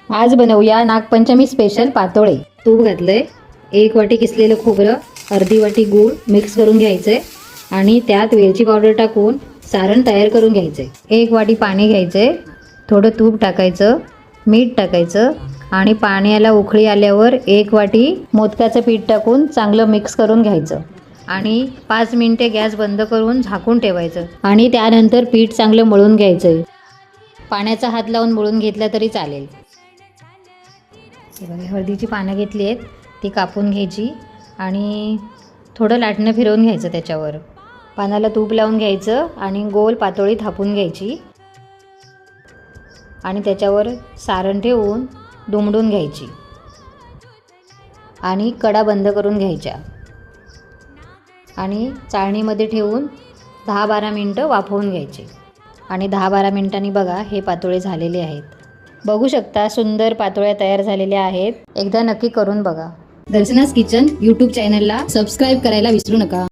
आज बनवूया नागपंचमी स्पेशल पातोळे। तूप घातलंय, 1 वाटी किसलेलं खोबरं, अर्धी वाटी गूळ मिक्स करून घ्यायचंय आणि त्यात वेलची पावडर टाकून सारण तयार करून घ्यायचंय। 1 वाटी पाणी घ्यायचंय, थोडं तूप टाकायचं, मीठ टाकायचं आणि पाण्याला उकळी आल्यावर 1 वाटी मोदकाचं पीठ टाकून चांगलं मिक्स करून घ्यायचं आणि 5 मिनिटे गॅस बंद करून झाकून ठेवायचं आणि त्यानंतर पीठ चांगलं मळून घ्यायचंय। पाण्याचा हात लावून मळून घेतला तरी चालेल। हे बघा, हळदीची पानं घेतली आहेत, ती कापून घ्यायची आणि थोडं लाटणं फिरवून घ्यायचं त्याच्यावर। पानाला तूप लावून घ्यायचं आणि गोल पातोळी थापून घ्यायची आणि त्याच्यावर सारण ठेवून दुमडून घ्यायची आणि कडा बंद करून घ्यायच्या आणि चाळणीमध्ये ठेवून 10-12 मिनटं वाफवून घ्यायचे आणि 10-12 मिनिटांनी बघा हे पातोळे झालेले आहेत। बघू शकता सुंदर पातोळ्या तयार झालेल्या आहेत। एकदा नक्की करून बघा। दर्शनास किचन यूट्यूब चॅनलला सबस्क्राईब करायला विसरू नका।